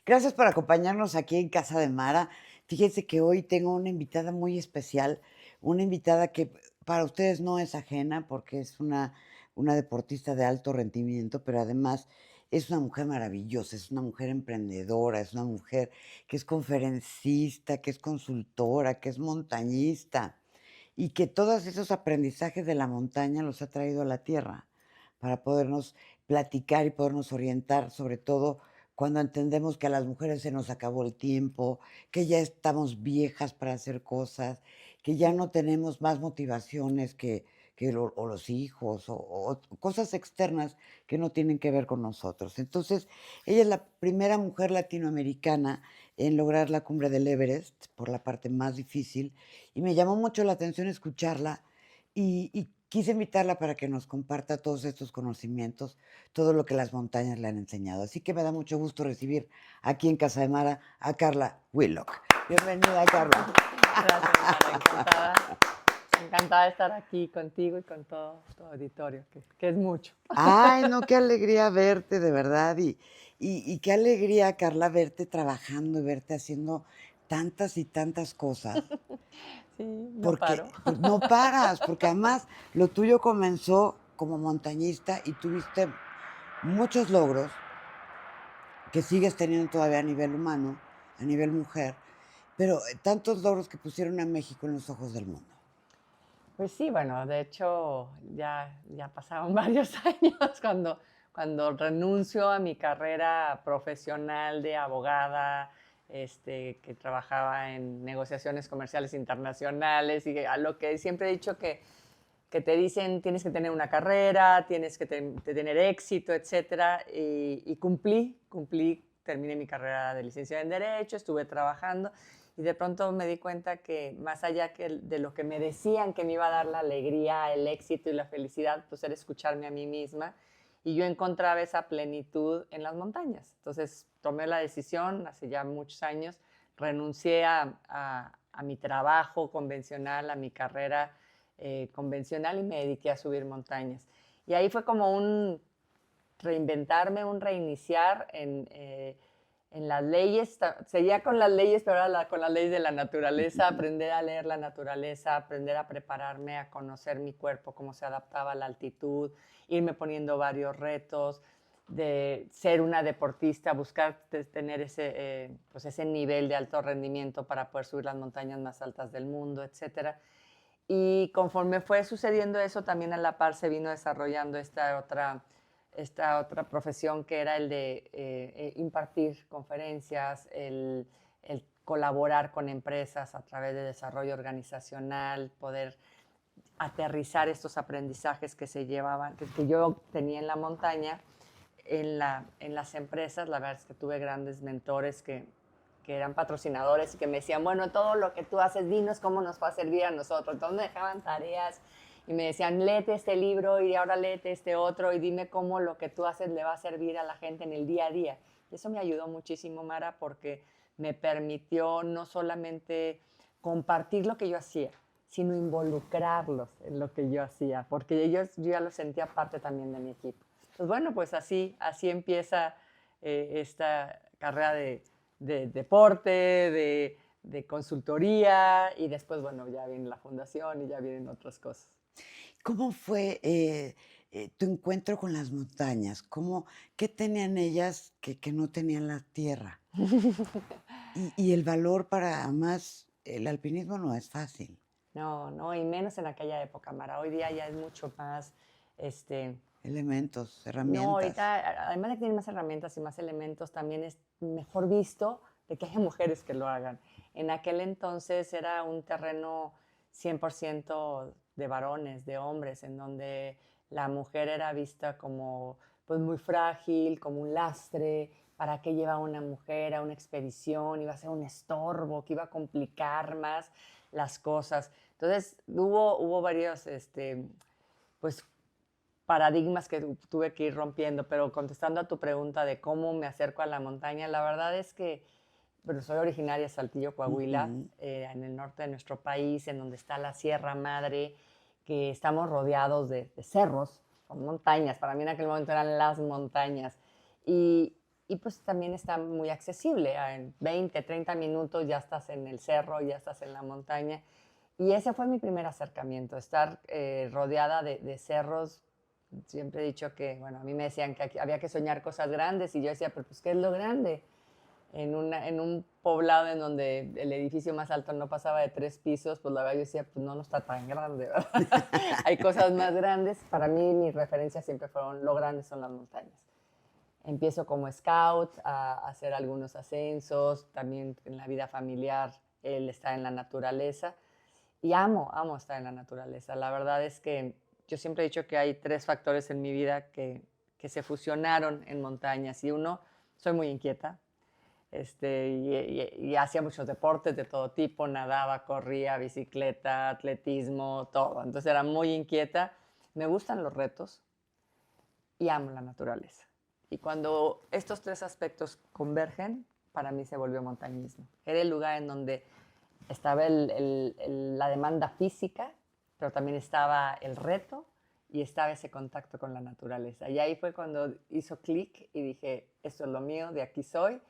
Gracias por acompañarnos aquí en Casa de Mara. Fíjense que hoy tengo una invitada muy especial, una invitada que para ustedes no es ajena porque es una deportista de alto rendimiento, pero además es una mujer maravillosa, es una mujer emprendedora, es una mujer que es conferencista, que es consultora, que es montañista y que todos esos aprendizajes de la montaña los ha traído a la tierra para podernos platicar y podernos orientar, sobre todo cuando entendemos que a las mujeres se nos acabó el tiempo, que ya estamos viejas para hacer cosas, que ya no tenemos más motivaciones o los hijos o cosas externas que no tienen que ver con nosotros. Entonces, ella es la primera mujer latinoamericana en lograr la cumbre del Everest por la parte más difícil y me llamó mucho la atención escucharla y quise invitarla para que nos comparta todos estos conocimientos, todo lo que las montañas le han enseñado. Así que me da mucho gusto recibir aquí en Casa de Mara a Carla Willock. Bienvenida, Carla. Gracias, Mara, encantada. Encantada de estar aquí contigo y con todo tu auditorio, que es mucho. Ay, no, qué alegría verte, de verdad. Y qué alegría, Carla, verte trabajando y verte haciendo tantas y tantas cosas. Sí, no Porque paro. no paras, porque además lo tuyo comenzó como montañista y tuviste muchos logros que sigues teniendo todavía a nivel humano, a nivel mujer, pero tantos logros que pusieron a México en los ojos del mundo. Pues sí, bueno, de hecho, ya pasaron varios años cuando renuncio a mi carrera profesional de abogada, que trabajaba en negociaciones comerciales internacionales y a lo que siempre he dicho que te dicen tienes que tener una carrera, tienes que tener éxito, etcétera, y cumplí, terminé mi carrera de licenciada en Derecho, estuve trabajando y de pronto me di cuenta que más allá de lo que me decían que me iba a dar la alegría, el éxito y la felicidad, pues era escucharme a mí misma y yo encontraba esa plenitud en las montañas. Entonces tomé la decisión hace ya muchos años, renuncié a mi trabajo convencional, a mi carrera convencional y me dediqué a subir montañas. Y ahí fue como un reinventarme, un reiniciar en las leyes, seguía con las leyes, pero ahora con las leyes de la naturaleza, aprender a leer la naturaleza, aprender a prepararme, a conocer mi cuerpo, cómo se adaptaba a la altitud, irme poniendo varios retos, de ser una deportista, buscar tener pues ese nivel de alto rendimiento para poder subir las montañas más altas del mundo, etcétera. Y conforme fue sucediendo eso, también a la par se vino desarrollando esta otra profesión que era el de impartir conferencias, el colaborar con empresas a través de desarrollo organizacional, poder aterrizar estos aprendizajes que se llevaban, que yo tenía en la montaña, en las empresas. La verdad es que tuve grandes mentores que eran patrocinadores y que me decían, bueno, todo lo que tú haces, dinos cómo nos va a servir a nosotros. Entonces me dejaban tareas y me decían, léete este libro y ahora léete este otro y dime cómo lo que tú haces le va a servir a la gente en el día a día. Y eso me ayudó muchísimo, Mara, porque me permitió no solamente compartir lo que yo hacía, sino involucrarlos en lo que yo hacía, porque ellos, yo ya los sentía parte también de mi equipo. Pues bueno, pues así empieza esta carrera de deporte, de consultoría y después, bueno, ya viene la fundación y ya vienen otras cosas. ¿Cómo fue tu encuentro con las montañas? ¿Qué tenían ellas que no tenían la tierra? Y el valor para más, el alpinismo no es fácil. No, no, y menos en aquella época, Mara. Hoy día ya es mucho más, este, Elementos, no, herramientas. ahorita, además de que tienen más herramientas y más elementos, también es mejor visto de que haya mujeres que lo hagan. En aquel entonces era un terreno 100% de varones, de hombres, en donde la mujer era vista como pues muy frágil, como un lastre. ¿Para qué lleva una mujer a una expedición? Iba a ser un estorbo, que iba a complicar más las cosas. Entonces hubo varios, pues paradigmas que tuve que ir rompiendo, pero contestando a tu pregunta de cómo me acerco a la montaña, la verdad es que bueno, soy originaria de Saltillo, Coahuila, Ujú. en el norte de nuestro país, en donde está la Sierra Madre, que estamos rodeados de, cerros, son montañas, para mí en aquel momento eran las montañas. Y y pues también está muy accesible. En 20, 30 minutos ya estás en el cerro, ya estás en la montaña. Y ese fue mi primer acercamiento, estar rodeada de cerros. Siempre he dicho que, bueno, a mí me decían que había que soñar cosas grandes y yo decía, pero pues, ¿qué es lo grande? En un poblado en donde el edificio más alto no pasaba de 3 pisos, pues la verdad yo decía, pues no, no está tan grande, ¿verdad? Hay cosas más grandes. Para mí, mis referencias siempre fueron, lo grandes son las montañas. Empiezo como scout a hacer algunos ascensos, también en la vida familiar, él está en la naturaleza y amo estar en la naturaleza. La verdad es que yo siempre he dicho que hay 3 factores en mi vida que se fusionaron en montañas y uno, soy muy inquieta, y hacía muchos deportes de todo tipo, nadaba, corría, bicicleta, atletismo, todo. Entonces era muy inquieta. Me gustan los retos y amo la naturaleza. Y cuando estos 3 aspectos convergen, para mí se volvió montañismo. Era el lugar en donde estaba la demanda física, pero también estaba el reto y estaba ese contacto con la naturaleza. Y ahí fue cuando hizo clic y dije, esto es lo mío, de aquí soy.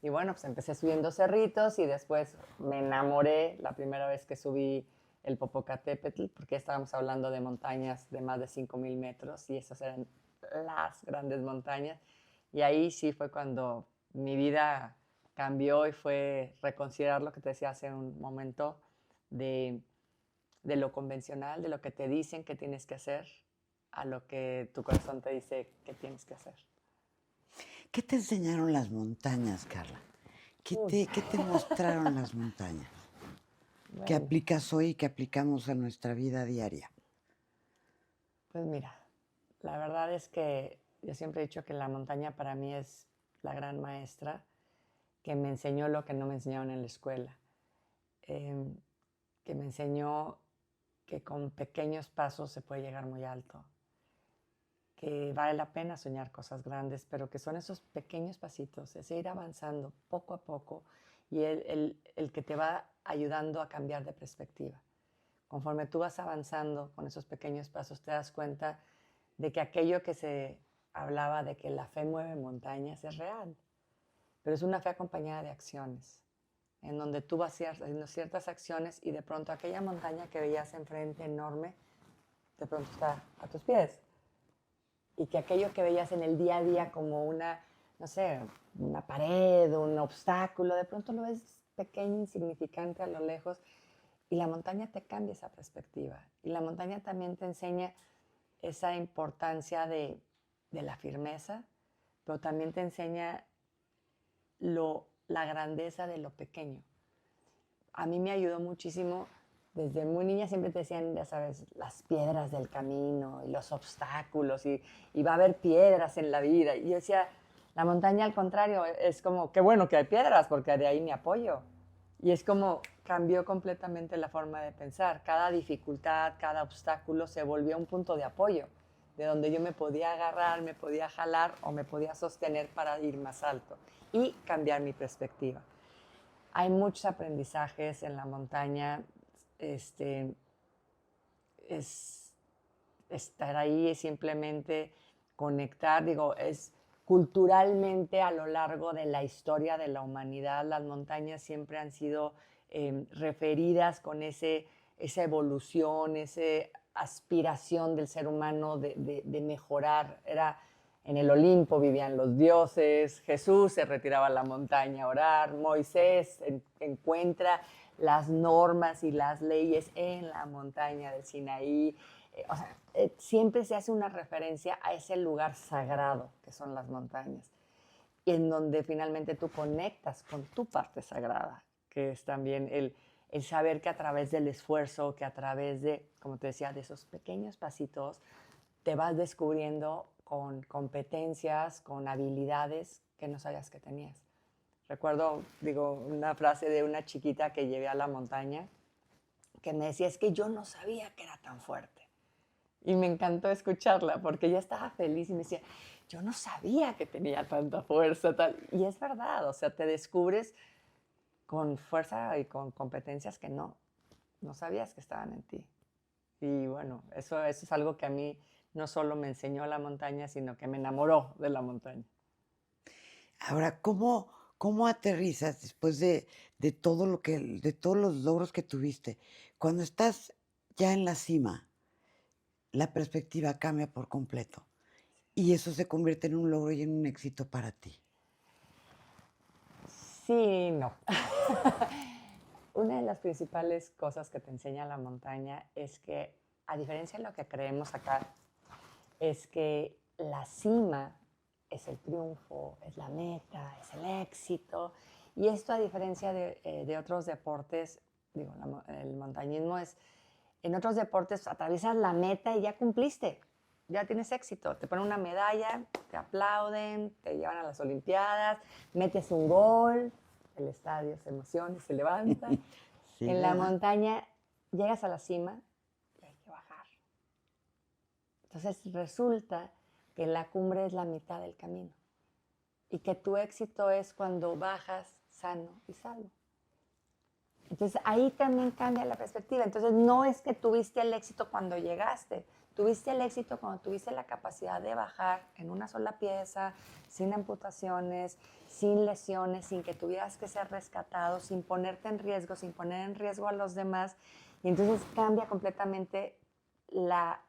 Y bueno, pues empecé subiendo cerritos y después me enamoré la primera vez que subí el Popocatépetl, porque estábamos hablando de montañas de más de 5,000 metros y esas eran las grandes montañas. Y ahí sí fue cuando mi vida cambió y fue reconsiderar lo que te decía hace un momento de, de lo convencional, de lo que te dicen que tienes que hacer, a lo que tu corazón te dice que tienes que hacer. ¿Qué te enseñaron las montañas, Carla? Uy, ¿Qué te mostraron las montañas? ¿Qué bueno, aplicas hoy y qué aplicamos a nuestra vida diaria? pues mira, la verdad es que yo siempre he dicho que la montaña para mí es la gran maestra que me enseñó lo que no me enseñaron en la escuela, em, que me enseñó que con pequeños pasos se puede llegar muy alto, que vale la pena soñar cosas grandes, pero que son esos pequeños pasitos, es ir avanzando poco a poco y el que te va ayudando a cambiar de perspectiva. Conforme tú vas avanzando con esos pequeños pasos, te das cuenta de que aquello que se hablaba de que la fe mueve montañas es real, pero es una fe acompañada de acciones, en donde tú vas haciendo ciertas acciones y de pronto aquella montaña que veías enfrente enorme, de pronto está a tus pies. Y que aquello que veías en el día a día como una, no sé, una pared, un obstáculo, de pronto lo ves pequeño, insignificante a lo lejos, y la montaña te cambia esa perspectiva. Y la montaña también te enseña esa importancia de la firmeza, pero también te enseña la grandeza de lo pequeño. A mí me ayudó muchísimo. Desde muy niña siempre te decían, ya sabes, las piedras del camino y los obstáculos y va a haber piedras en la vida. Y yo decía, la montaña al contrario, es como, qué bueno que hay piedras porque de ahí me apoyo. Y es como cambió completamente la forma de pensar. Cada dificultad, cada obstáculo se volvió un punto de apoyo, de donde yo me podía agarrar, me podía jalar o me podía sostener para ir más alto y cambiar mi perspectiva. Hay muchos aprendizajes en la montaña. Este, es estar ahí, es simplemente conectar, digo, es culturalmente a lo largo de la historia de la humanidad, las montañas siempre han sido referidas con esa evolución, esa aspiración del ser humano de mejorar. Era en el Olimpo vivían los dioses, Jesús se retiraba a la montaña a orar, Moisés encuentra las normas y las leyes en la montaña del Sinaí. O sea, siempre se hace una referencia a ese lugar sagrado que son las montañas, y en donde finalmente tú conectas con tu parte sagrada, que es también el saber que a través del esfuerzo, que a través de, como te decía, de esos pequeños pasitos, te vas descubriendo con competencias, con habilidades que no sabías que tenías. Recuerdo, digo, una frase de una chiquita que llevé a la montaña que me decía, es que yo no sabía que era tan fuerte. Y me encantó escucharla porque ella estaba feliz y me decía, yo no sabía que tenía tanta fuerza. Tal. Y es verdad, o sea, te descubres con fuerza y con competencias que no sabías que estaban en ti. Y bueno, eso es algo que a mí no solo me enseñó la montaña, sino que me enamoró de la montaña. Ahora, ¿cómo aterrizas después de todo lo que de todos los logros que tuviste? Cuando estás ya en la cima, la perspectiva cambia por completo, y eso se convierte en un logro y en un éxito para ti. Sí y no. Una de las principales cosas que te enseña la montaña es que, a diferencia de lo que creemos acá, es que la cima es el triunfo, es la meta, es el éxito. Y esto, a diferencia de otros deportes, digo, el montañismo es, en otros deportes atraviesas la meta y ya cumpliste, ya tienes éxito. Te ponen una medalla, te aplauden, te llevan a las Olimpiadas, metes un gol, el estadio se emociona y se levanta. Sí, En la ¿verdad? montaña llegas a la cima y hay que bajar. Entonces resulta que la cumbre es la mitad del camino y que tu éxito es cuando bajas sano y salvo. Entonces ahí también cambia la perspectiva. Entonces no es que tuviste el éxito cuando llegaste, tuviste el éxito cuando tuviste la capacidad de bajar en una sola pieza, sin amputaciones, sin lesiones, sin que tuvieras que ser rescatado, sin ponerte en riesgo, sin poner en riesgo a los demás. Y entonces cambia completamente la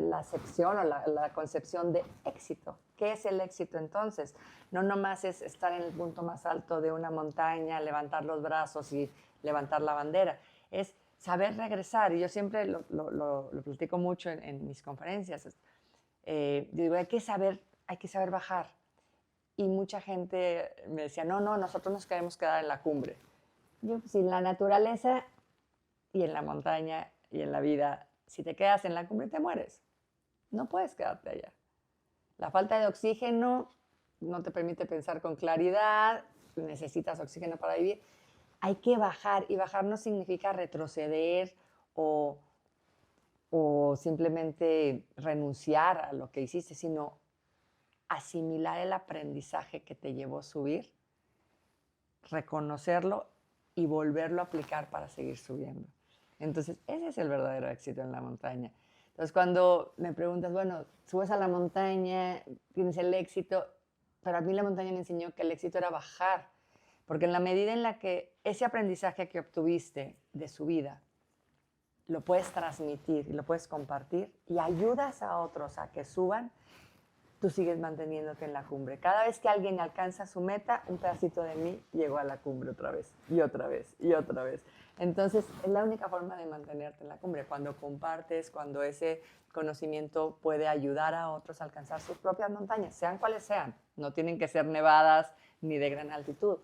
la acepción o la concepción de éxito. ¿Qué es el éxito entonces? No nomás es estar en el punto más alto de una montaña, levantar los brazos y levantar la bandera. Es saber regresar. Y yo siempre lo platico mucho en mis conferencias. Digo, hay que saber bajar. Y mucha gente me decía, no, no, nosotros nos queremos quedar en la cumbre. Yo, pues, en la naturaleza y en la montaña y en la vida, si te quedas en la cumbre te mueres. No puedes quedarte allá. La falta de oxígeno no te permite pensar con claridad, necesitas oxígeno para vivir. Hay que bajar y bajar no significa retroceder o, o simplemente renunciar a lo que hiciste, sino asimilar el aprendizaje que te llevó a subir, reconocerlo y volverlo a aplicar para seguir subiendo. Entonces, ese es el verdadero éxito en la montaña. Entonces, cuando me preguntas, bueno, subes a la montaña, tienes el éxito, pero a mí la montaña me enseñó que el éxito era bajar, porque en la medida en la que ese aprendizaje que obtuviste de su vida lo puedes transmitir y lo puedes compartir y ayudas a otros a que suban, tú sigues manteniéndote en la cumbre. Cada vez que alguien alcanza su meta, un pedacito de mí llegó a la cumbre otra vez, y otra vez, y otra vez. Entonces, es la única forma de mantenerte en la cumbre, cuando compartes, cuando ese conocimiento puede ayudar a otros a alcanzar sus propias montañas, sean cuales sean. No tienen que ser nevadas ni de gran altitud.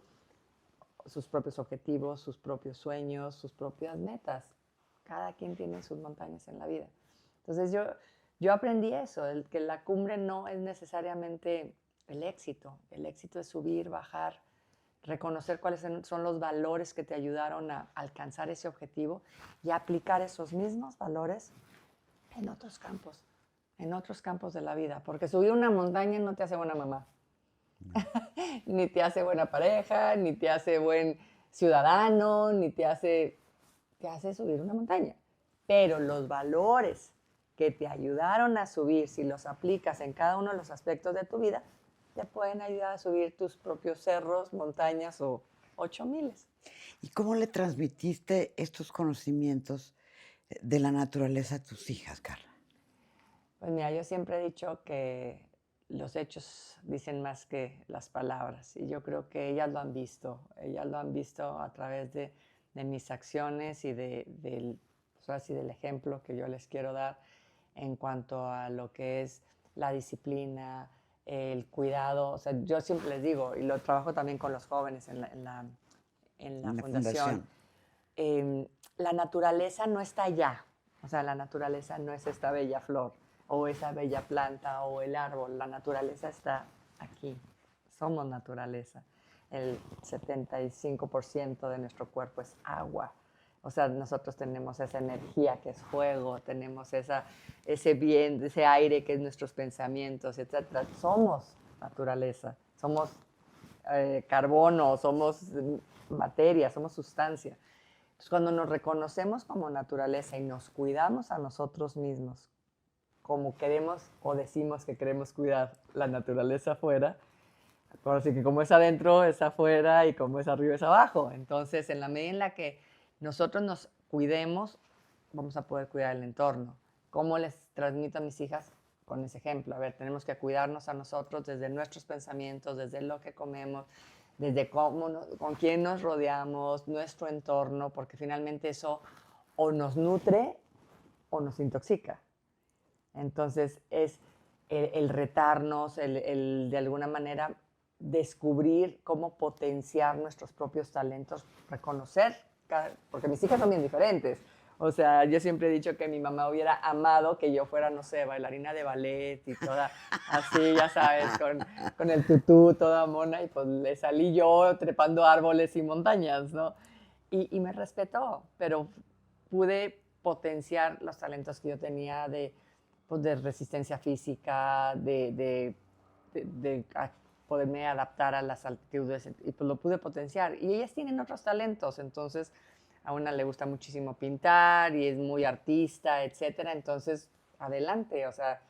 Sus propios objetivos, sus propios sueños, sus propias metas. Cada quien tiene sus montañas en la vida. Entonces yo aprendí eso, que la cumbre no es necesariamente el éxito es subir, bajar, reconocer cuáles son los valores que te ayudaron a alcanzar ese objetivo y aplicar esos mismos valores en otros campos de la vida, porque subir una montaña no te hace buena mamá, ni te hace buena pareja, ni te hace buen ciudadano, ni te hace subir una montaña. Pero los valores que te ayudaron a subir, si los aplicas en cada uno de los aspectos de tu vida, te pueden ayudar a subir tus propios cerros, montañas o 8000. ¿Y cómo le transmitiste estos conocimientos de la naturaleza a tus hijas, Carla? Pues mira, yo siempre he dicho que los hechos dicen más que las palabras y yo creo que ellas lo han visto a través de mis acciones y pues así del ejemplo que yo les quiero dar en cuanto a lo que es la disciplina, el cuidado. O sea, yo siempre les digo, y lo trabajo también con los jóvenes en la En la fundación, fundación. la naturaleza no está allá. O sea, la naturaleza no es esta bella flor o esa bella planta o el árbol. La naturaleza está aquí. Somos naturaleza. El 75% de nuestro cuerpo es agua. O sea, nosotros tenemos esa energía que es fuego, tenemos ese aire que es nuestros pensamientos, etc. Somos naturaleza, somos carbono, somos materia, somos sustancia. Entonces, cuando nos reconocemos como naturaleza y nos cuidamos a nosotros mismos, como queremos o decimos que queremos cuidar la naturaleza afuera, Ahora sí que como es adentro, es afuera y como es arriba, es abajo. Entonces, en la medida en la que nosotros nos cuidemos, vamos a poder cuidar el entorno. ¿Cómo les transmito a mis hijas? Con ese ejemplo. A ver, tenemos que cuidarnos a nosotros desde nuestros pensamientos, desde lo que comemos, desde con quién nos rodeamos, nuestro entorno, porque finalmente eso o nos nutre o nos intoxica. Entonces es el retarnos, el de alguna manera descubrir cómo potenciar nuestros propios talentos, reconocer, porque mis hijas son bien diferentes. O sea, yo siempre he dicho que mi mamá hubiera amado que yo fuera, no sé, bailarina de ballet y toda así, ya sabes, con el tutú, toda mona, y pues le salí yo trepando árboles y montañas, ¿no? Y me respetó, pero pude potenciar los talentos que yo tenía pues, de resistencia física, de poderme adaptar a las altitudes, y pues lo pude potenciar. Y ellas tienen otros talentos, entonces a una le gusta muchísimo pintar y es muy artista, etcétera, entonces adelante, o sea,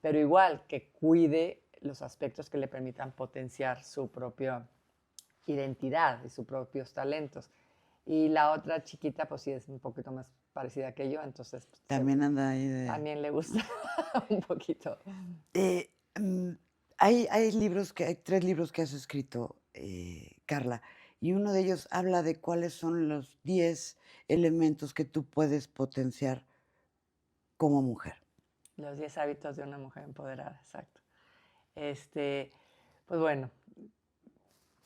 pero igual que cuide los aspectos que le permitan potenciar su propia identidad y sus propios talentos. Y la otra chiquita, pues sí, es un poquito más parecida que yo, entonces pues, También anda ahí de... también le gusta un poquito. Eh, mm, hay libros hay 3 libros que has escrito, Carla, y uno de ellos habla de cuáles son los 10 elementos que tú puedes potenciar como mujer. Los 10 hábitos de una mujer empoderada, exacto. Este, pues bueno,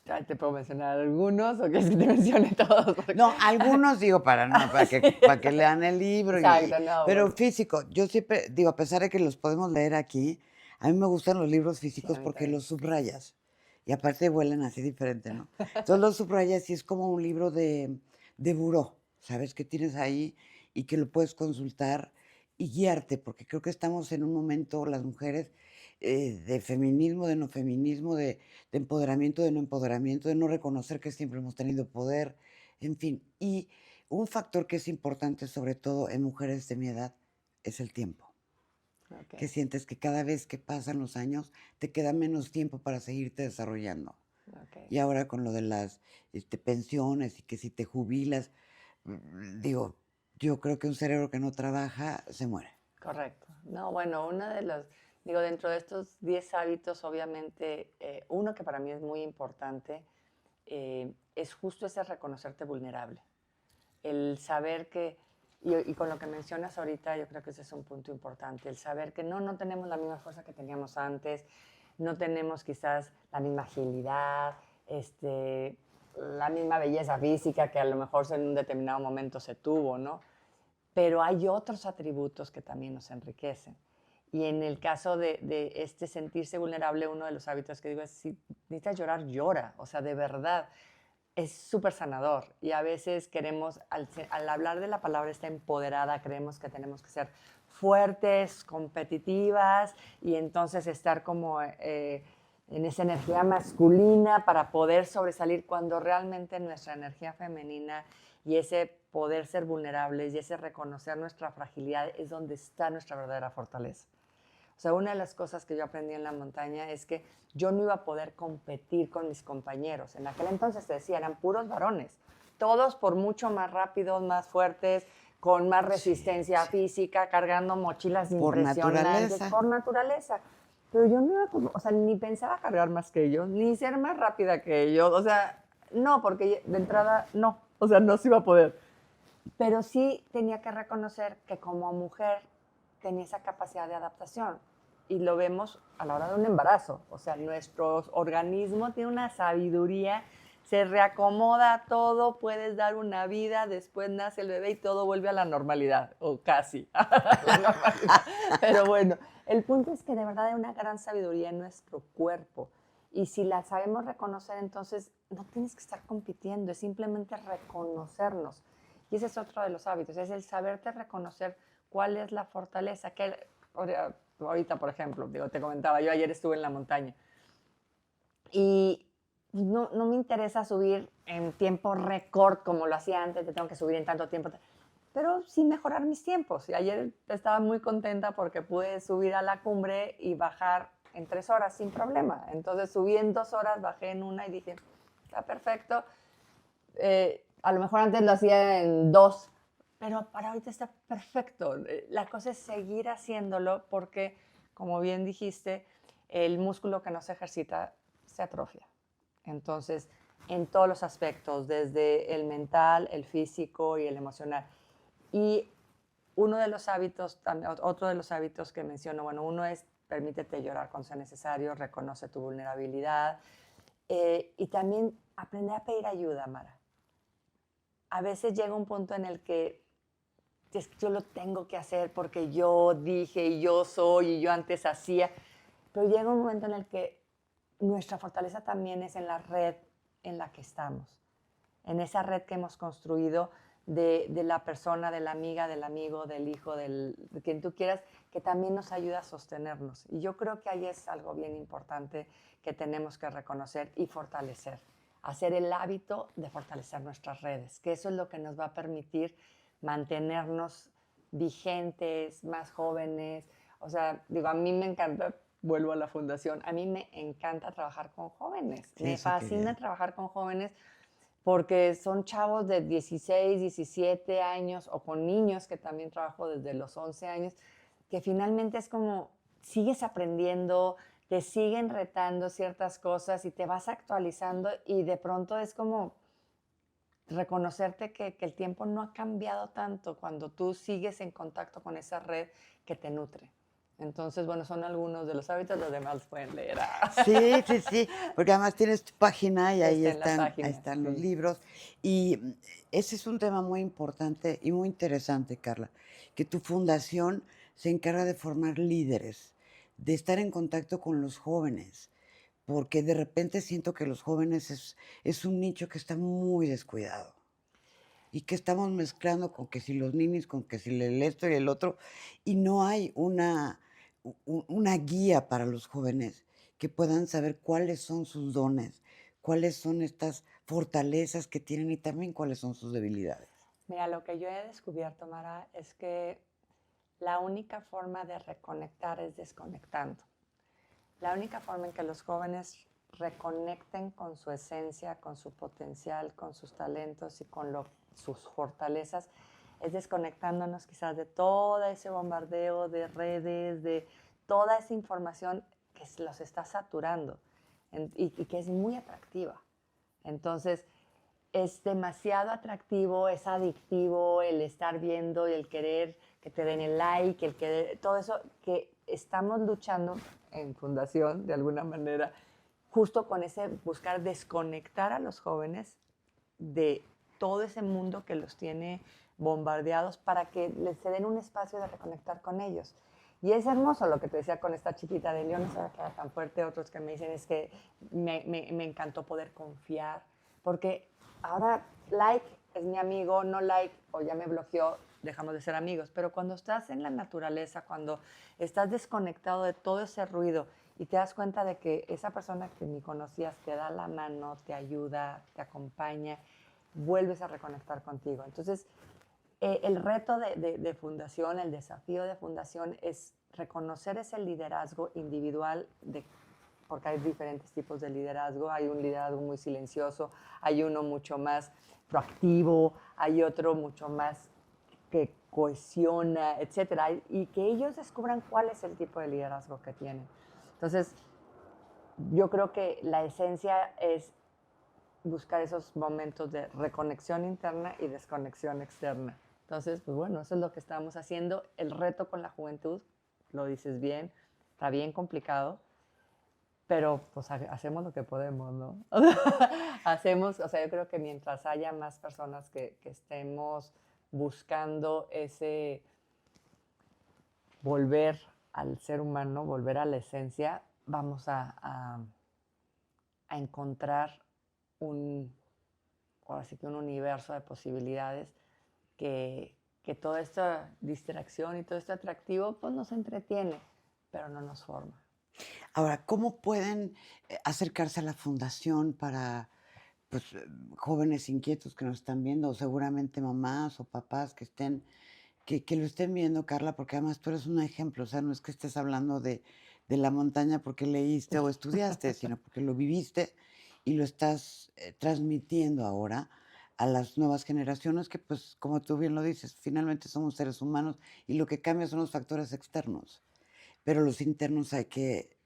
ya te puedo mencionar algunos o quieres que te mencione todos. No, algunos digo Sí, para que lean el libro exacto, no, pero bueno, físico, yo siempre digo, a pesar de que los podemos leer aquí, a mí me gustan los libros sí, a físicos mí porque también. los subrayas y aparte huelen así diferente, ¿no? Entonces los subrayas y es como un libro de buró, ¿sabes? Que tienes ahí y que lo puedes consultar y guiarte, porque creo que estamos en un momento, las mujeres, de feminismo, de no feminismo, de empoderamiento, de no empoderamiento, de no reconocer que siempre hemos tenido poder, en fin. Y un factor que es importante, sobre todo en mujeres de mi edad, es el tiempo. Ok, Que sientes que cada vez que pasan los años te queda menos tiempo para seguirte desarrollando. ok. Y ahora con lo de las pensiones y que si te jubilas, digo, yo creo que un cerebro que no trabaja se muere. Correcto. No, bueno, uno de los, digo, dentro de estos 10 hábitos, obviamente, uno que para mí es muy importante es justo ese reconocerte vulnerable. El saber que, y con lo que mencionas ahorita, yo creo que ese es un punto importante, el saber que no tenemos la misma fuerza que teníamos antes, no tenemos quizás la misma agilidad, la misma belleza física que a lo mejor en un determinado momento se tuvo, ¿no? Pero hay otros atributos que también nos enriquecen. Y en el caso de este sentirse vulnerable, uno de los hábitos que digo es, si necesitas llorar, llora, o sea, de verdad, es súper sanador. Y a veces queremos, al hablar de la palabra esta empoderada, creemos que tenemos que ser fuertes, competitivas, y entonces estar como en esa energía masculina para poder sobresalir, cuando realmente nuestra energía femenina y ese poder ser vulnerables y ese reconocer nuestra fragilidad es donde está nuestra verdadera fortaleza. O sea, una de las cosas que yo aprendí en la montaña es que yo no iba a poder competir con mis compañeros. En aquel entonces te decía, eran puros varones, todos por mucho más rápidos, más fuertes, con más Sí, resistencia sí. física, cargando mochilas Por impresionantes, naturaleza. por naturaleza. Pero yo no iba, o sea, ni pensaba cargar más que ellos, ni ser más rápida que ellos. O sea, no, porque de entrada no, o sea, no se iba a poder. Pero sí tenía que reconocer que como mujer tenía esa capacidad de adaptación. Y lo vemos a la hora de un embarazo. O sea, nuestro organismo tiene una sabiduría, se reacomoda todo, puedes dar una vida, después nace el bebé y todo vuelve a la normalidad, o casi a la normalidad. Pero bueno, el punto es que de verdad hay una gran sabiduría en nuestro cuerpo. Y si la sabemos reconocer, entonces no tienes que estar compitiendo, es simplemente reconocernos. Y ese es otro de los hábitos, es el saberte reconocer cuál es la fortaleza. Que ahorita, por ejemplo, digo, te comentaba, yo ayer estuve en la montaña y no me interesa subir en tiempo récord como lo hacía antes, te tengo que subir en tanto tiempo, pero sí mejorar mis tiempos. Y ayer estaba muy contenta porque pude subir a la cumbre y bajar en 3 horas sin problema. Entonces subí en 2 horas, bajé en 1 y dije, está perfecto. A lo mejor antes lo hacía en 2, pero para ahorita está perfecto. La cosa es seguir haciéndolo porque, como bien dijiste, el músculo que no se ejercita se atrofia. Entonces, en todos los aspectos, desde el mental, el físico y el emocional. Y uno de los hábitos, otro de los hábitos que menciono, bueno, uno es permítete llorar cuando sea necesario, reconoce tu vulnerabilidad y también aprender a pedir ayuda, Mara. A veces llega un punto en el que es que yo lo tengo que hacer porque yo dije y yo soy y yo antes hacía, pero llega un momento en el que nuestra fortaleza también es en la red en la que estamos, en esa red que hemos construido de la persona, de la amiga, del amigo, del hijo, de quien tú quieras, que también nos ayuda a sostenernos. Y yo creo que ahí es algo bien importante que tenemos que reconocer y fortalecer. Hacer el hábito de fortalecer nuestras redes, que eso es lo que nos va a permitir mantenernos vigentes, más jóvenes. O sea, digo, a mí me encanta, vuelvo a la fundación, a mí me encanta trabajar con jóvenes. Sí, Me eso fascina quería. trabajar con jóvenes porque son chavos de 16, 17 años o con niños que también trabajo desde los 11 años, que finalmente es como sigues aprendiendo, te siguen retando ciertas cosas y te vas actualizando y de pronto es como reconocerte que el tiempo no ha cambiado tanto cuando tú sigues en contacto con esa red que te nutre. Entonces, bueno, son algunos de los hábitos, los demás los pueden leer. Sí, sí, sí, porque además tienes tu página y Está en la ahí página, están los sí. libros. Y ese es un tema muy importante y muy interesante, Carla, que tu fundación se encarga de formar líderes, de estar en contacto con los jóvenes, porque de repente siento que los jóvenes es un nicho que está muy descuidado y que estamos mezclando con que si los ninis, con que si el esto y el otro, y no hay una guía para los jóvenes que puedan saber cuáles son sus dones, cuáles son estas fortalezas que tienen y también cuáles son sus debilidades. Mira, lo que yo he descubierto, Mara, es que la única forma de reconectar es desconectando. La única forma en que los jóvenes reconecten con su esencia, con su potencial, con sus talentos y con sus fortalezas es desconectándonos quizás de todo ese bombardeo de redes, de toda esa información que los está saturando y que es muy atractiva. Entonces, es demasiado atractivo, es adictivo el estar viendo y el querer que te den el like, el querer, todo eso que estamos luchando en Fundación, de alguna manera, justo con ese buscar desconectar a los jóvenes de todo ese mundo que los tiene bombardeados para que les se den un espacio de reconectar con ellos. Y es hermoso lo que te decía con esta chiquita de León, no se va a quedar tan fuerte. Otros que me dicen es que me encantó poder confiar, porque ahora like es mi amigo, no like o ya me bloqueó, dejamos de ser amigos. Pero cuando estás en la naturaleza, cuando estás desconectado de todo ese ruido y te das cuenta de que esa persona que ni conocías te da la mano, te ayuda, te acompaña, vuelves a reconectar contigo. Entonces, el reto de Fundación, el desafío de Fundación es reconocer ese liderazgo individual, porque hay diferentes tipos de liderazgo. Hay un liderazgo muy silencioso, hay uno mucho más proactivo, hay otro mucho más que cohesiona, etcétera, y que ellos descubran cuál es el tipo de liderazgo que tienen. Entonces, yo creo que la esencia es buscar esos momentos de reconexión interna y desconexión externa. Entonces, pues bueno, eso es lo que estamos haciendo. El reto con la juventud, lo dices bien, está bien complicado, pero pues hacemos lo que podemos, ¿no? Hacemos, o sea, yo creo que mientras haya más personas que estemos buscando ese volver al ser humano, volver a la esencia, vamos a encontrar un, ahora sí que un universo de posibilidades que toda esta distracción y todo este atractivo pues nos entretiene, pero no nos forma. Ahora, ¿cómo pueden acercarse a la fundación para pues, jóvenes inquietos que nos están viendo, o seguramente mamás o papás que estén que lo estén viendo, Carla, porque además tú eres un ejemplo, o sea, no es que estés hablando de la montaña porque leíste o estudiaste, sino porque lo viviste y lo estás transmitiendo ahora a las nuevas generaciones que, pues, como tú bien lo dices, finalmente somos seres humanos y lo que cambia son los factores externos, pero los internos hay que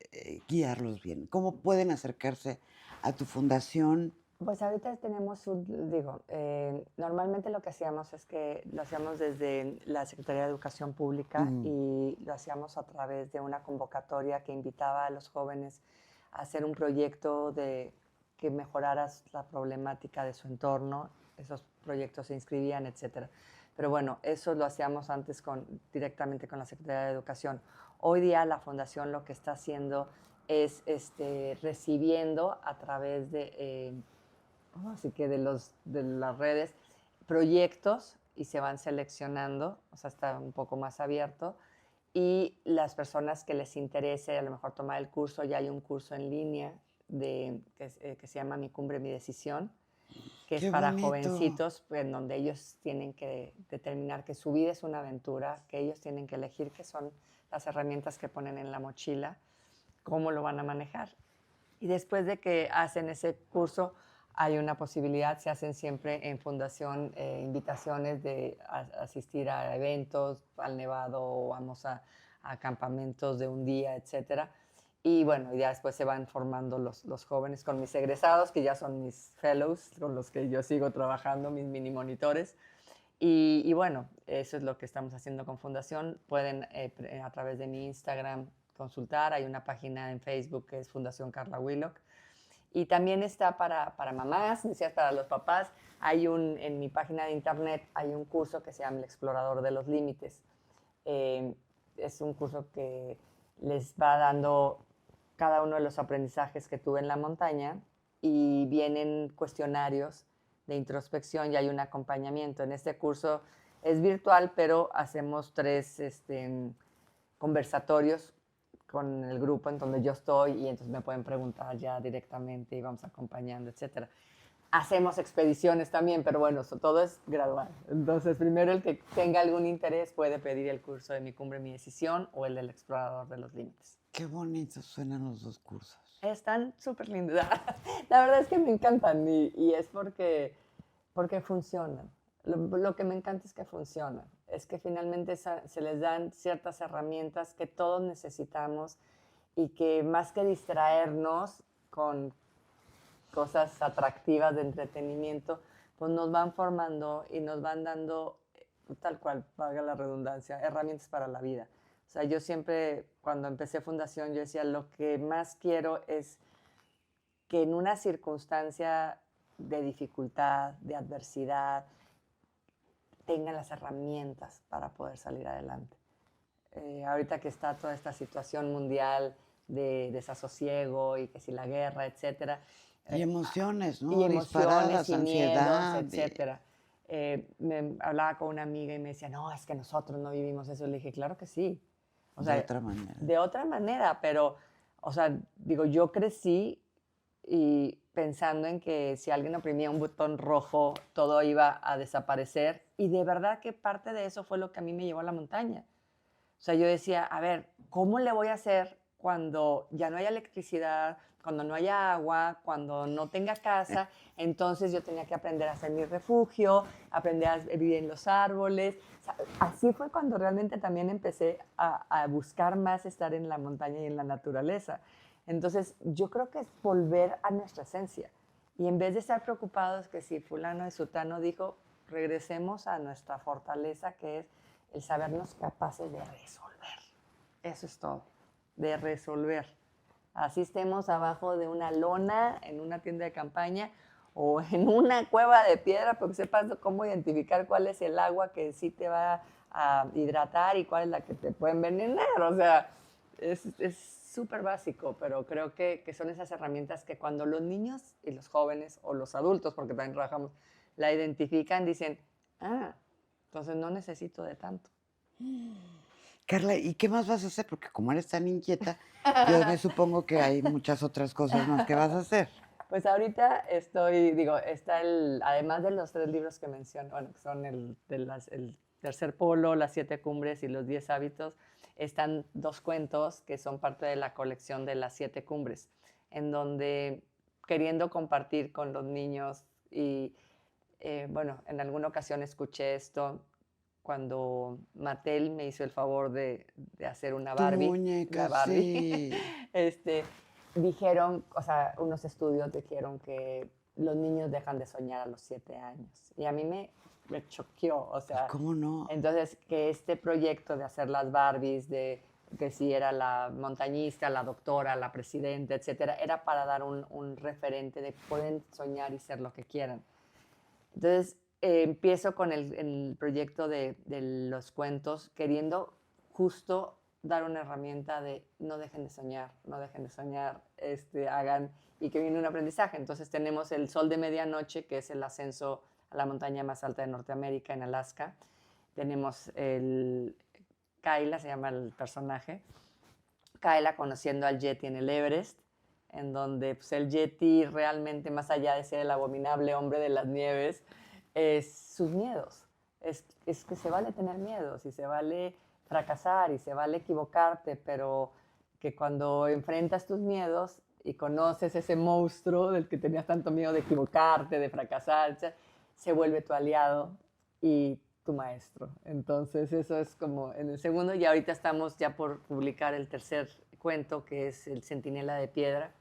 guiarlos bien. ¿Cómo pueden acercarse a tu fundación? Pues ahorita tenemos digo, normalmente lo que hacíamos es que lo hacíamos desde la Secretaría de Educación Pública Mm, y lo hacíamos a través de una convocatoria que invitaba a los jóvenes a hacer un proyecto de que mejorara la problemática de su entorno. Esos proyectos se inscribían, etcétera. Pero bueno, eso lo hacíamos antes directamente con la Secretaría de Educación. Hoy día la fundación lo que está haciendo es recibiendo a través de así que de las redes, proyectos y se van seleccionando, o sea, está un poco más abierto. Y las personas que les interese a lo mejor tomar el curso, ya hay un curso en línea que se llama Mi Cumbre, Mi Decisión, que es qué para bonito. jovencitos, pues, en donde ellos tienen que determinar que su vida es una aventura, que ellos tienen que elegir qué son las herramientas que ponen en la mochila, cómo lo van a manejar. Y después de que hacen ese curso, hay una posibilidad, se hacen siempre en fundación invitaciones de asistir a eventos, al Nevado, o vamos a campamentos de un día, etcétera. Y bueno, ya después se van formando los jóvenes con mis egresados, que ya son mis fellows, con los que yo sigo trabajando, mis mini monitores. Y bueno, eso es lo que estamos haciendo con Fundación. Pueden a través de mi Instagram consultar. Hay una página en Facebook que es Fundación Carla Willock. Y también está para mamás, decías, para los papás. En mi página de internet hay un curso que se llama El Explorador de los Límites. Eh, es un curso que les va dando cada uno de los aprendizajes que tuve en la montaña y vienen cuestionarios de introspección y hay un acompañamiento. En este curso es virtual, pero hacemos tres conversatorios con el grupo en donde yo estoy y entonces me pueden preguntar ya directamente y vamos acompañando, etcétera. Hacemos expediciones también, pero bueno, todo es gradual. Entonces, primero el que tenga algún interés puede pedir el curso de Mi Cumbre, Mi Decisión o el del Explorador de los Límites. Qué bonitos suenan los dos cursos. Están súper lindos. La verdad es que me encantan y es porque funcionan. Lo que me encanta es que funcionan. Es que finalmente se les dan ciertas herramientas que todos necesitamos y que más que distraernos con cosas atractivas de entretenimiento, pues nos van formando y nos van dando, tal cual, valga la redundancia, herramientas para la vida. O sea, yo siempre, cuando empecé Fundación, yo decía, lo que más quiero es que en una circunstancia de dificultad, de adversidad, tengan las herramientas para poder salir adelante. Ahorita que está toda esta situación mundial de desasosiego y que si la guerra, etcétera, Y emociones, y ¿no? emociones Disparadas, y miedos, ansiedad, etcétera. Me hablaba con una amiga y me decía, no, es que nosotros no vivimos eso. Le dije, claro que sí. O de sea, otra manera. de otra manera, pero, o sea, digo, yo crecí y pensando en que si alguien oprimía un botón rojo, todo iba a desaparecer. Y de verdad que parte de eso fue lo que a mí me llevó a la montaña. O sea, yo decía, a ver, ¿cómo le voy a hacer cuando ya no haya electricidad, cuando no haya agua, cuando no tenga casa? Entonces yo tenía que aprender a hacer mi refugio, aprender a vivir en los árboles. O sea, así fue cuando realmente también empecé a buscar más estar en la montaña y en la naturaleza. Entonces yo creo que es volver a nuestra esencia. Y en vez de estar preocupados que si fulano de sutano dijo, regresemos a nuestra fortaleza que es el sabernos capaces de resolver. Eso es todo, de resolver. Así estemos abajo de una lona, en una tienda de campaña o en una cueva de piedra, porque sepas cómo identificar cuál es el agua que sí te va a hidratar y cuál es la que te puede envenenar. O sea, es súper básico, pero creo que son esas herramientas que cuando los niños y los jóvenes o los adultos, porque también trabajamos, la identifican, dicen, ah, entonces no necesito de tanto. Carla, ¿y qué más vas a hacer? Porque como eres tan inquieta, yo me supongo que hay muchas otras cosas más que vas a hacer. Pues ahorita estoy, digo, está además de los tres libros que menciono, bueno, que son tercer polo, las 7 cumbres y los 10 hábitos, están 2 cuentos que son parte de la colección de las 7 cumbres, en donde queriendo compartir con los niños y, bueno, en alguna ocasión escuché esto cuando Mattel me hizo el favor de hacer una Tu Barbie, la muñeca, Barbie, sí. este, dijeron, o sea, unos estudios dijeron que los niños dejan de soñar a los 7 años. Y a mí me choqueó, o Pues, sea, ¿cómo no? entonces que este proyecto de hacer las Barbies, de que si era la montañista, la doctora, la presidenta, etcétera, era para dar un referente de pueden soñar y ser lo que quieran. Entonces, empiezo con el proyecto de los cuentos, queriendo justo dar una herramienta de no dejen de soñar, no dejen de soñar, hagan, y que viene un aprendizaje. Entonces tenemos el Sol de Medianoche, que es el ascenso a la montaña más alta de Norteamérica, en Alaska. Tenemos el Kyla, se llama el personaje, Kyla conociendo al Yeti en el Everest, en donde pues, el Yeti realmente, más allá de ser el abominable hombre de las nieves, es sus miedos. Es que se vale tener miedos y se vale fracasar y se vale equivocarte, pero que cuando enfrentas tus miedos y conoces ese monstruo del que tenías tanto miedo de equivocarte, de fracasar, etc., se vuelve tu aliado y tu maestro. Entonces eso es como en el segundo y ahorita estamos ya por publicar el tercer cuento que es el Centinela de Piedra,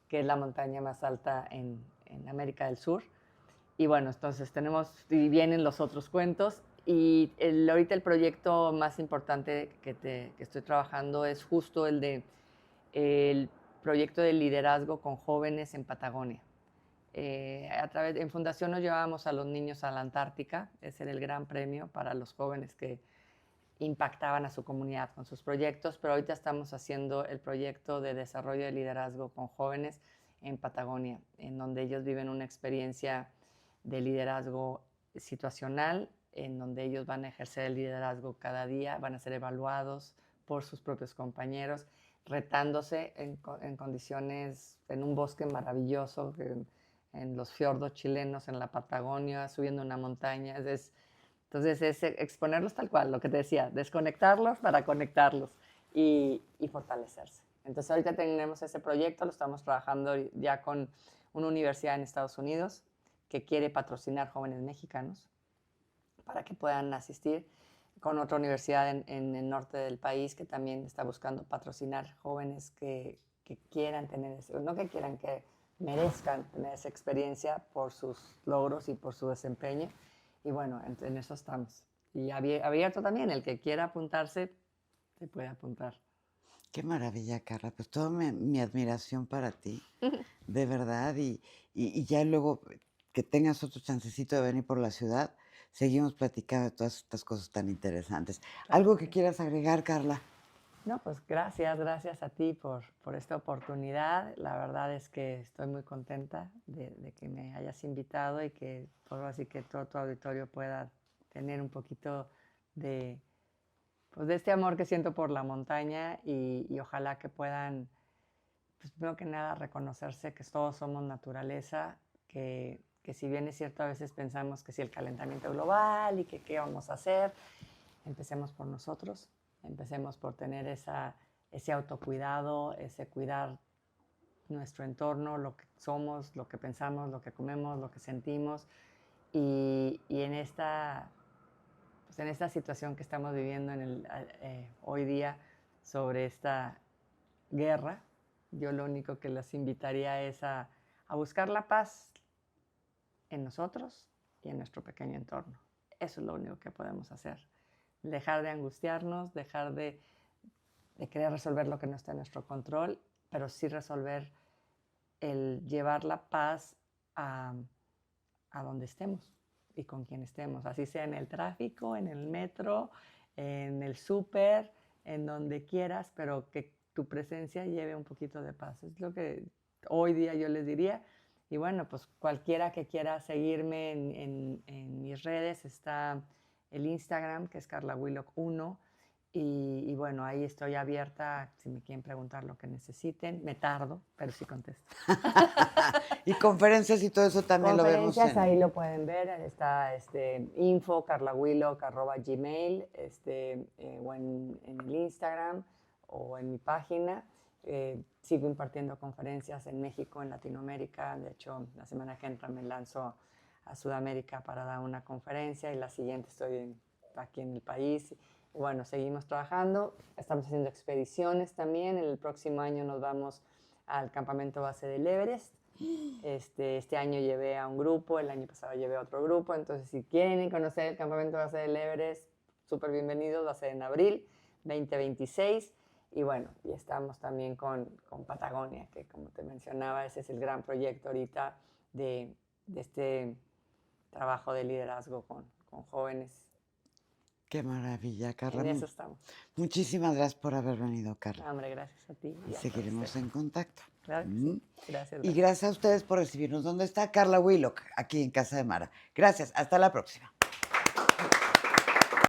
que es la montaña más alta en América del Sur. Y bueno, entonces tenemos, y vienen los otros cuentos y ahorita el proyecto más importante que estoy trabajando es justo el proyecto de liderazgo con jóvenes en Patagonia. En Fundación nos llevábamos a los niños a la Antártica, ese era el gran premio para los jóvenes que impactaban a su comunidad con sus proyectos, pero ahorita estamos haciendo el proyecto de desarrollo de liderazgo con jóvenes en Patagonia, en donde ellos viven una experiencia de liderazgo situacional, en donde ellos van a ejercer el liderazgo cada día, van a ser evaluados por sus propios compañeros, retándose en condiciones, en un bosque maravilloso, en los fiordos chilenos, en la Patagonia, subiendo una montaña. Entonces es exponerlos tal cual, lo que te decía, desconectarlos para conectarlos y fortalecerse. Entonces ahorita tenemos ese proyecto, lo estamos trabajando ya con una universidad en Estados Unidos que quiere patrocinar jóvenes mexicanos para que puedan asistir, con otra universidad en el norte del país que también está buscando patrocinar jóvenes que quieran tener, no que quieran, que merezcan tener esa experiencia por sus logros y por su desempeño. Y bueno, en eso estamos. Y abierto también, el que quiera apuntarse, se puede apuntar. Qué maravilla, Carla. Pues toda mi admiración para ti, de verdad. Y ya luego que tengas otro chancecito de venir por la ciudad, seguimos platicando de todas estas cosas tan interesantes. Claro ¿Algo que que sí. quieras agregar, Carla? No, pues gracias a ti por esta oportunidad. La verdad es que estoy muy contenta de que me hayas invitado y que por así que todo tu auditorio pueda tener un poquito de, pues, de este amor que siento por la montaña y ojalá que puedan, pues primero que nada, reconocerse que todos somos naturaleza, que si bien es cierto a veces pensamos que si el calentamiento global y que qué vamos a hacer, empecemos por nosotros, empecemos por tener ese autocuidado, ese cuidar nuestro entorno, lo que somos, lo que pensamos, lo que comemos, lo que sentimos. Y pues en esta situación que estamos viviendo hoy día sobre esta guerra, yo lo único que les invitaría es a buscar la paz en nosotros y en nuestro pequeño entorno. Eso es lo único que podemos hacer. Dejar de angustiarnos, dejar de querer resolver lo que no está en nuestro control, pero sí resolver el llevar la paz a donde estemos y con quien estemos, así sea en el tráfico, en el metro, en el súper, en donde quieras, pero que tu presencia lleve un poquito de paz. Es lo que hoy día yo les diría. Y bueno, pues cualquiera que quiera seguirme en mis redes, está el Instagram, que es Carla Willock 1, Y bueno, ahí estoy abierta si me quieren preguntar lo que necesiten. Me tardo, pero sí contesto. Y conferencias y todo eso también lo vemos Conferencias, ahí en... lo pueden ver. Está info carlawillock@gmail, o en el Instagram o en mi página. Sigo impartiendo conferencias en México, en Latinoamérica. De hecho, la semana que entra me lanzo a Sudamérica para dar una conferencia y la siguiente estoy aquí en el país. Y bueno, seguimos trabajando. Estamos haciendo expediciones también. El próximo año nos vamos al campamento base del Everest. Este año llevé a un grupo, el año pasado llevé a otro grupo, entonces si quieren conocer el campamento base del Everest, súper bienvenidos, va a ser en abril 2026. Y bueno, y estamos también con Patagonia, que como te mencionaba, ese es el gran proyecto ahorita de este trabajo de liderazgo con jóvenes. Qué maravilla, Carla. En eso estamos. Muchísimas gracias por haber venido, Carla. Hombre, gracias a ti. Y seguiremos en contacto. Claro que sí. Gracias. Y gracias a ustedes por recibirnos. ¿Dónde está Carla Willock? Aquí en Casa de Mara. Gracias. Hasta la próxima.